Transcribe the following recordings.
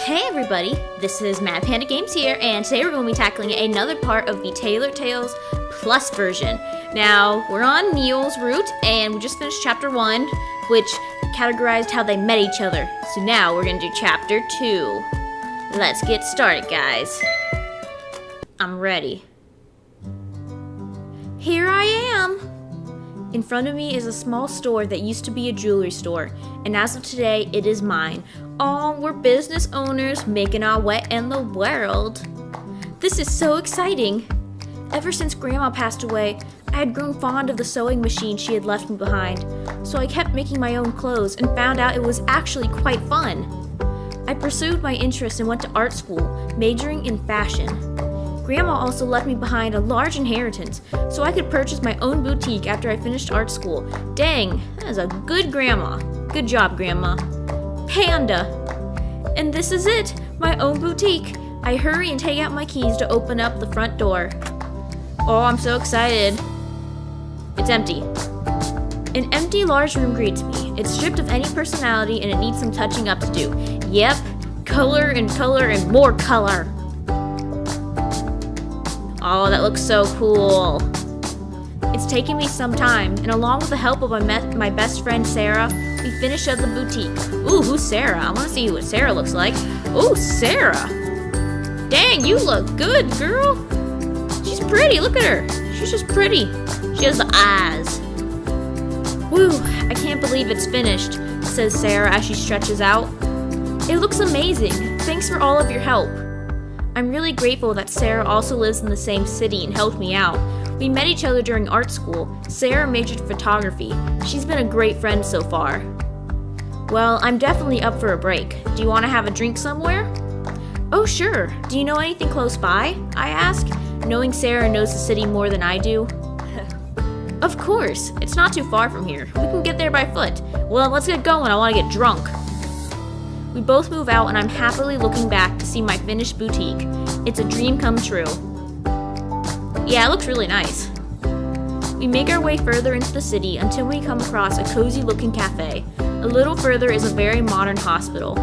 Hey everybody, this is MadPanda Games here, and today we're going to be tackling another part of the Tailor Tales Plus version. Now, we're on Neil's route, and we just finished Chapter 1, which categorized how they met each other. So now we're going to do Chapter 2. Let's get started, guys. I'm ready. Here I am! In front of me is a small store that used to be a jewelry store, and as of today, it is mine. Oh, we're business owners making our way in the world. This is so exciting. Ever since Grandma passed away, I had grown fond of the sewing machine she had left me behind, so I kept making my own clothes and found out it was actually quite fun. I pursued my interest and went to art school, majoring in fashion. Grandma also left me behind a large inheritance, so I could purchase my own boutique after I finished art school. Dang, that is a good grandma. Good job, Grandma. Panda! And this is it, my own boutique. I hurry and take out my keys to open up the front door. Oh, I'm so excited. It's empty. An empty large room greets me. It's stripped of any personality and it needs some touching up to do. Yep, color and more color. Oh, that looks so cool. It's taken me some time, and along with the help of my best friend Sarah, we finished up the boutique. Ooh, who's Sarah? I want to see what Sarah looks like. Ooh, Sarah! Dang, you look good, girl! She's pretty, look at her. She's just pretty. She has the eyes. Woo, I can't believe it's finished, says Sarah as she stretches out. It looks amazing. Thanks for all of your help. I'm really grateful that Sarah also lives in the same city and helped me out. We met each other during art school. Sarah majored in photography. She's been a great friend so far. Well, I'm definitely up for a break. Do you want to have a drink somewhere? Oh, sure. Do you know anything close by? I ask, knowing Sarah knows the city more than I do. Of course. It's not too far from here. We can get there by foot. Well, let's get going. I want to get drunk. We both move out, and I'm happily looking back to see my finished boutique. It's a dream come true. Yeah, it looks really nice. We make our way further into the city until we come across a cozy-looking cafe. A little further is a very modern hospital.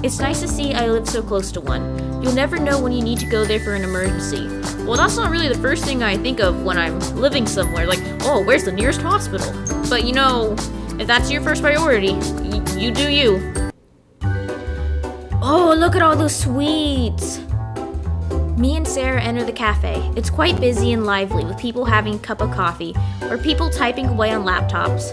It's nice to see I live so close to one. You'll never know when you need to go there for an emergency. Well, that's not really the first thing I think of when I'm living somewhere, like, oh, where's the nearest hospital? But you know, if that's your first priority, you do you. Oh, look at all those sweets! Me and Sarah enter the cafe. It's quite busy and lively with people having a cup of coffee or people typing away on laptops.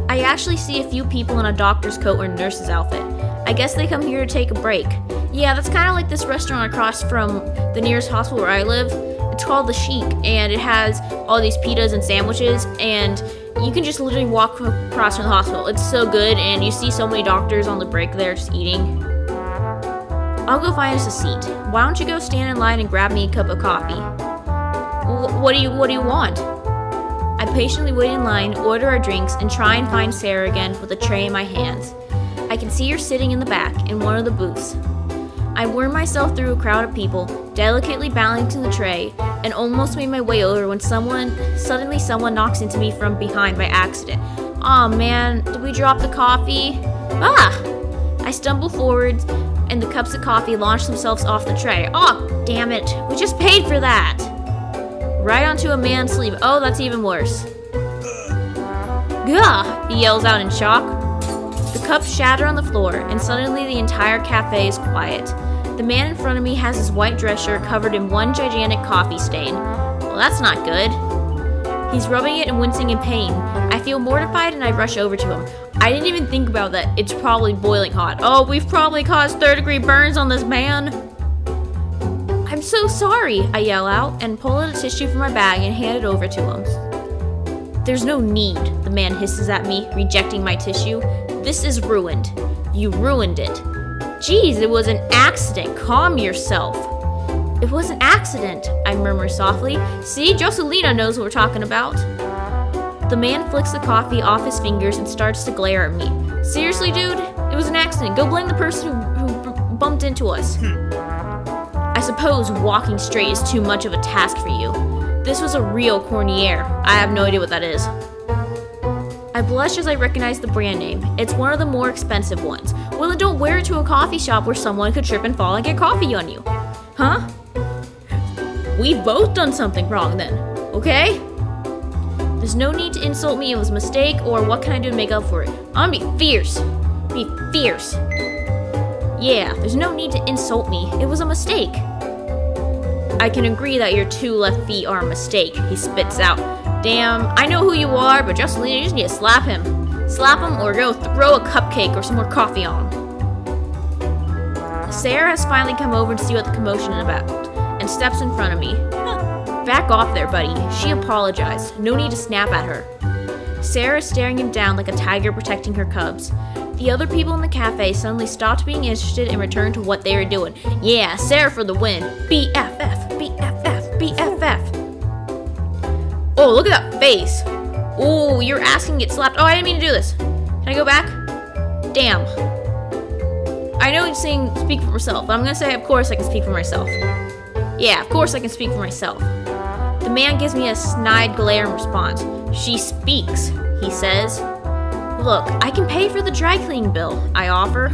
I actually see a few people in a doctor's coat or nurse's outfit. I guess they come here to take a break. Yeah, that's kind of like this restaurant across from the nearest hospital where I live. It's called The Chic, and it has all these pitas and sandwiches, and you can just literally walk across from the hospital. It's so good, and you see so many doctors on the break there just eating. I'll go find us a seat. Why don't you go stand in line and grab me a cup of coffee? What do you want? I patiently wait in line, order our drinks, and try and find Sarah again with a tray in my hands. I can see her sitting in the back in one of the booths. I worm myself through a crowd of people, delicately balancing the tray, and almost made my way over when suddenly someone knocks into me from behind by accident. Aw, man, did we drop the coffee? Ah! I stumble forward, and the cups of coffee launch themselves off the tray. Oh, damn it. We just paid for that. Right onto a man's sleeve. Oh, that's even worse. Gah! He yells out in shock. The cups shatter on the floor, and suddenly the entire cafe is quiet. The man in front of me has his white dress shirt covered in one gigantic coffee stain. Well, that's not good. He's rubbing it and wincing in pain. I feel mortified and I rush over to him. I didn't even think about that. It's probably boiling hot. Oh, we've probably caused third-degree burns on this man. I'm so sorry, I yell out and pull out a tissue from my bag and hand it over to him. There's no need, the man hisses at me, rejecting my tissue. This is ruined. You ruined it. Geez, it was an accident. Calm yourself. It was an accident, I murmur softly. See, Celianna knows what we're talking about. The man flicks the coffee off his fingers and starts to glare at me. Seriously, dude? It was an accident. Go blame the person who bumped into us. I suppose walking straight is too much of a task for you. This was a real corniere. I have no idea what that is. I blush as I recognize the brand name. It's one of the more expensive ones. Well, then don't wear it to a coffee shop where someone could trip and fall and get coffee on you. Huh? We've both done something wrong then, okay? There's no need to insult me. It was a mistake, or what can I do to make up for it? I'm gonna be fierce. Be fierce. Yeah, there's no need to insult me. It was a mistake. I can agree that your 2 left feet are a mistake, he spits out. Damn, I know who you are, but Celianna, you just need to slap him. Slap him or go throw a cupcake or some more coffee on him. Sarah has finally come over to see what the commotion is about, and steps in front of me. Back off there, buddy. She apologized. No need to snap at her. Sarah is staring him down like a tiger protecting her cubs. The other people in the cafe suddenly stopped being interested and returned to what they were doing. Yeah, Sarah for the win. BFF, BFF, BFF. Oh, look at that face. Oh, you're asking to get slapped. Oh, I didn't mean to do this. Can I go back? Damn. I know he's saying speak for myself, but I'm gonna say, of course I can speak for myself. Yeah, of course I can speak for myself. The man gives me a snide glare in response. She speaks, he says. Look, I can pay for the dry cleaning bill, I offer.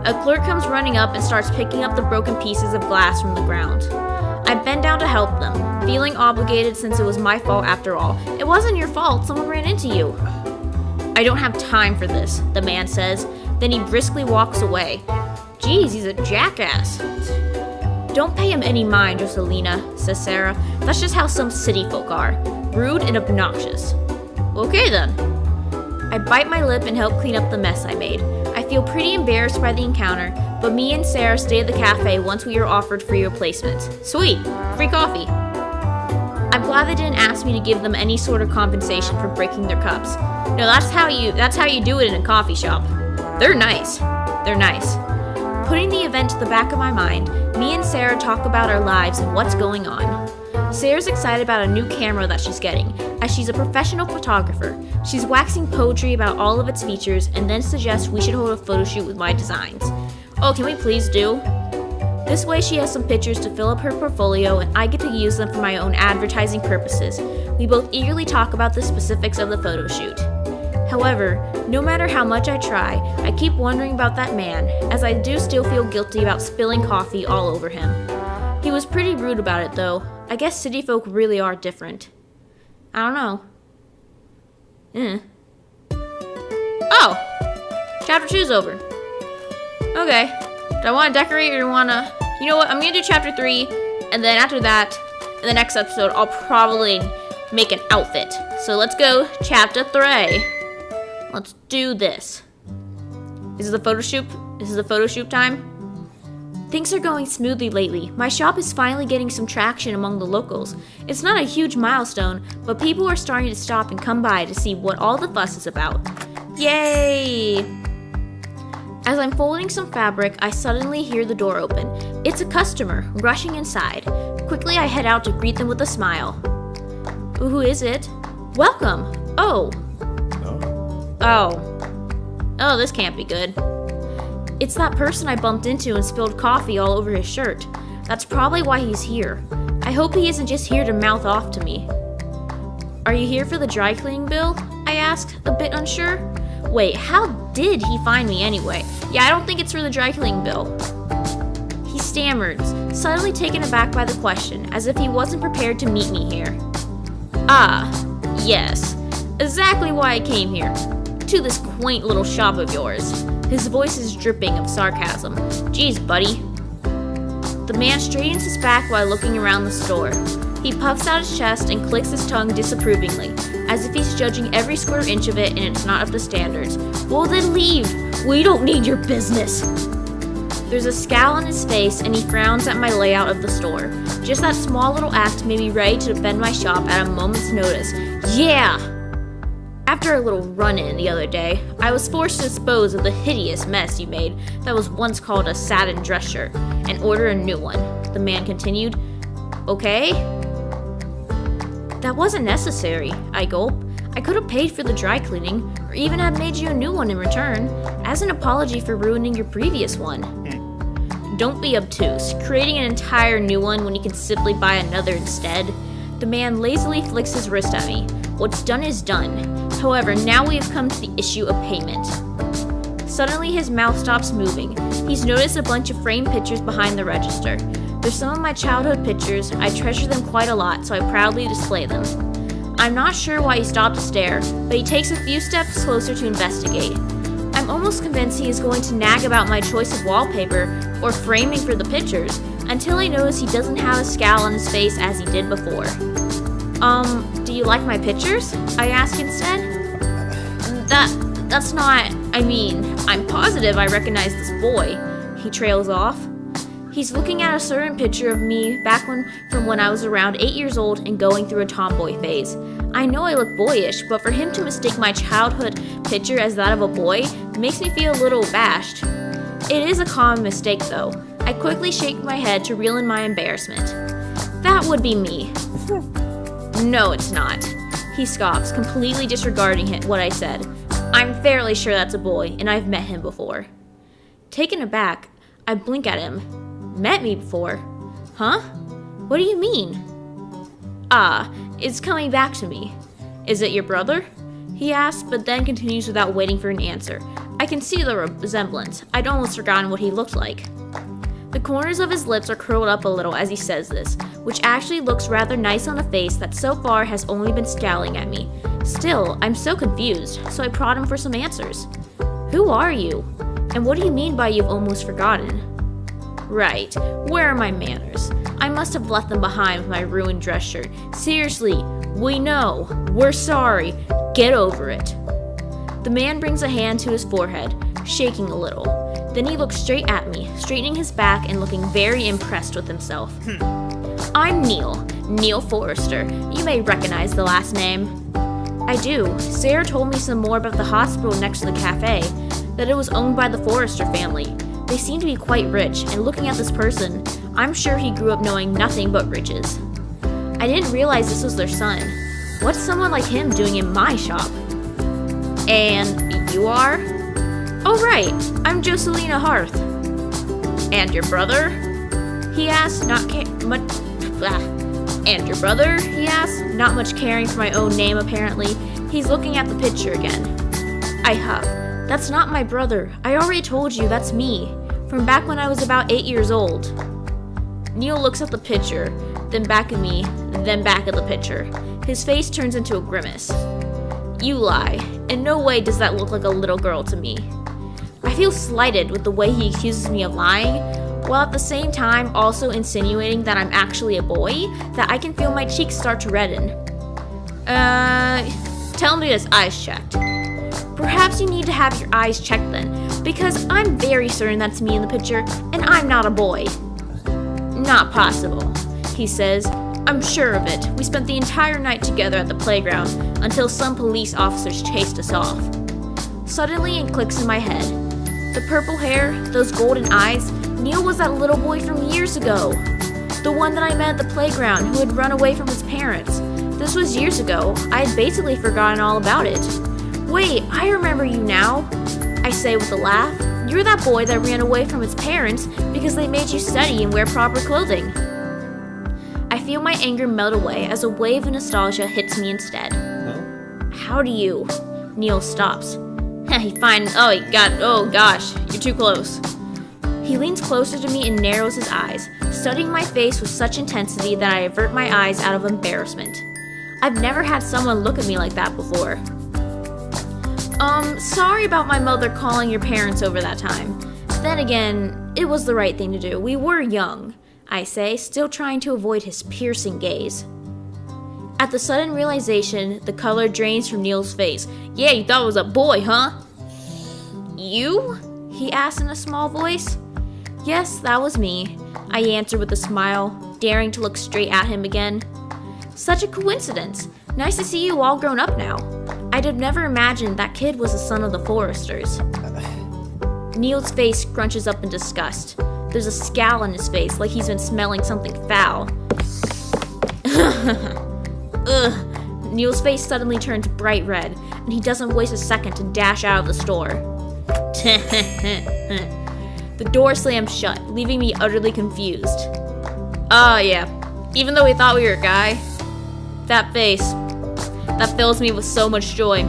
A clerk comes running up and starts picking up the broken pieces of glass from the ground. I bend down to help them, feeling obligated since it was my fault after all. It wasn't your fault, someone ran into you. I don't have time for this, the man says. Then he briskly walks away. Geez, he's a jackass. Don't pay him any mind, Celianna, says Sarah. That's just how some city folk are. Rude and obnoxious. Okay then. I bite my lip and help clean up the mess I made. I feel pretty embarrassed by the encounter, but me and Sarah stay at the cafe once we are offered free replacements. Sweet, free coffee. I'm glad they didn't ask me to give them any sort of compensation for breaking their cups. No, that's how you do it in a coffee shop. They're nice. They're nice. Putting the event to the back of my mind, me and Sarah talk about our lives and what's going on. Sarah's excited about a new camera that she's getting, as she's a professional photographer. She's waxing poetry about all of its features and then suggests we should hold a photo shoot with my designs. Oh, can we please do? This way she has some pictures to fill up her portfolio and I get to use them for my own advertising purposes. We both eagerly talk about the specifics of the photo shoot. However, no matter how much I try, I keep wondering about that man, as I do still feel guilty about spilling coffee all over him. He was pretty rude about it though. I guess city folk really are different. I don't know. Oh! Chapter 2's over. Okay. Do I want to decorate or do I want to... You know what? I'm going to do Chapter 3, and then after that, in the next episode, I'll probably make an outfit. So let's go Chapter 3. Let's do this. This is the photo shoot? This is the photo shoot time? Things are going smoothly lately. My shop is finally getting some traction among the locals. It's not a huge milestone, but people are starting to stop and come by to see what all the fuss is about. Yay! As I'm folding some fabric, I suddenly hear the door open. It's a customer, rushing inside. Quickly, I head out to greet them with a smile. Who is it? Welcome! Oh, this can't be good. It's that person I bumped into and spilled coffee all over his shirt. That's probably why he's here. I hope he isn't just here to mouth off to me. Are you here for the dry cleaning bill? I asked, a bit unsure. Wait, how did he find me anyway? Yeah, I don't think it's for the dry cleaning bill. He stammered, suddenly taken aback by the question, as if he wasn't prepared to meet me here. Ah, yes. Exactly why I came here. To this quaint little shop of yours. His voice is dripping of sarcasm. Geez, buddy. The man straightens his back while looking around the store. He puffs out his chest and clicks his tongue disapprovingly, as if he's judging every square inch of it and it's not up to standards. Well then leave! We don't need your business! There's a scowl on his face and he frowns at my layout of the store. Just that small little act made me ready to defend my shop at a moment's notice. Yeah! After a little run-in the other day, I was forced to dispose of the hideous mess you made that was once called a satin dress shirt, and order a new one. The man continued. Okay? That wasn't necessary, I gulped. I could have paid for the dry cleaning, or even have made you a new one in return, as an apology for ruining your previous one. Don't be obtuse, creating an entire new one when you can simply buy another instead. The man lazily flicks his wrist at me. What's done is done. However, now we have come to the issue of payment. Suddenly, his mouth stops moving. He's noticed a bunch of framed pictures behind the register. They're some of my childhood pictures. I treasure them quite a lot, so I proudly display them. I'm not sure why he stopped to stare, but he takes a few steps closer to investigate. I'm almost convinced he is going to nag about my choice of wallpaper or framing for the pictures, until I notice he doesn't have a scowl on his face as he did before. Do you like my pictures? I ask instead. That's not, I'm positive I recognize this boy. He trails off. He's looking at a certain picture of me back from when I was around 8 years old and going through a tomboy phase. I know I look boyish, but for him to mistake my childhood picture as that of a boy makes me feel a little abashed. It is a common mistake though. I quickly shake my head to reel in my embarrassment. That would be me. No, it's not. He scoffs, completely disregarding what I said. I'm fairly sure that's a boy, and I've met him before. Taken aback, I blink at him. Met me before? Huh? What do you mean? It's coming back to me. Is it your brother? He asks, but then continues without waiting for an answer. I can see the resemblance. I'd almost forgotten what he looked like. The corners of his lips are curled up a little as he says this, which actually looks rather nice on a face that so far has only been scowling at me. Still, I'm so confused, so I prod him for some answers. Who are you? And what do you mean by you've almost forgotten? Right, where are my manners? I must have left them behind with my ruined dress shirt. Seriously, we know. We're sorry. Get over it. The man brings a hand to his forehead, shaking a little. Then he looks straight at me, straightening his back and looking very impressed with himself. I'm Neil Forrester. You may recognize the last name. I do. Sarah told me some more about the hospital next to the cafe, that it was owned by the Forrester family. They seem to be quite rich, and looking at this person, I'm sure he grew up knowing nothing but riches. I didn't realize this was their son. What's someone like him doing in my shop? And you are? Oh right, I'm Celianna Hearth. And your brother? He asked, And your brother? He asked, not much caring for my own name apparently. He's looking at the picture again. I huff. That's not my brother. I already told you that's me. From back when I was about 8 years old. Neil looks at the picture, then back at me, then back at the picture. His face turns into a grimace. You lie. In no way does that look like a little girl to me. I feel slighted with the way he accuses me of lying, while at the same time also insinuating that I'm actually a boy, that I can feel my cheeks start to redden. Tell him to get his eyes checked. Perhaps you need to have your eyes checked then, because I'm very certain that's me in the picture, and I'm not a boy. Not possible, he says. I'm sure of it. We spent the entire night together at the playground until some police officers chased us off. Suddenly it clicks in my head. The purple hair, those golden eyes, Neil was that little boy from years ago. The one that I met at the playground who had run away from his parents. This was years ago. I had basically forgotten all about it. Wait, I remember you now, I say with a laugh. You're that boy that ran away from his parents because they made you study and wear proper clothing. I feel my anger melt away as a wave of nostalgia hits me instead. How do you? Neil stops. Oh gosh, you're too close. He leans closer to me and narrows his eyes, studying my face with such intensity that I avert my eyes out of embarrassment. I've never had someone look at me like that before. Sorry about my mother calling your parents over that time. Then again, it was the right thing to do. We were young, I say, still trying to avoid his piercing gaze. At the sudden realization, the color drains from Neil's face. Yeah, you thought it was a boy, huh? You? He asked in a small voice. Yes, that was me, I answered with a smile, daring to look straight at him again. Such a coincidence. Nice to see you all grown up now. I'd have never imagined that kid was the son of the Forresters. Neil's face scrunches up in disgust. There's a scowl on his face, like he's been smelling something foul. Ugh. Neil's face suddenly turns bright red, and he doesn't waste a second to dash out of the store. The door slams shut, leaving me utterly confused. Oh yeah, even though we thought we were a guy, that face, that fills me with so much joy.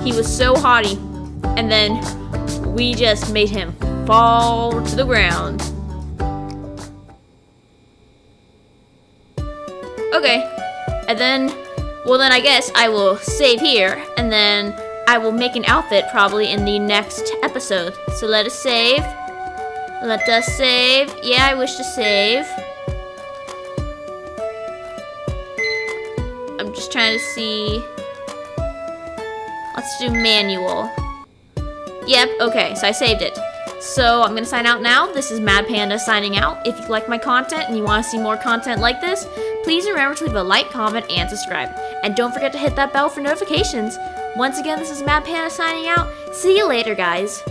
He was so haughty. And then we just made him fall to the ground. Okay. And then, well then I guess I will save here. And then I will make an outfit probably in the next episode. So let us save. Let us save. Yeah, I wish to save. I'm just trying to see. Let's do manual. Yep, okay, so I saved it. So I'm gonna sign out now. This is MadPanda signing out. If you like my content and you wanna see more content like this, please remember to leave a like, comment, and subscribe. And don't forget to hit that bell for notifications. Once again, this is MadPanda signing out. See you later, guys.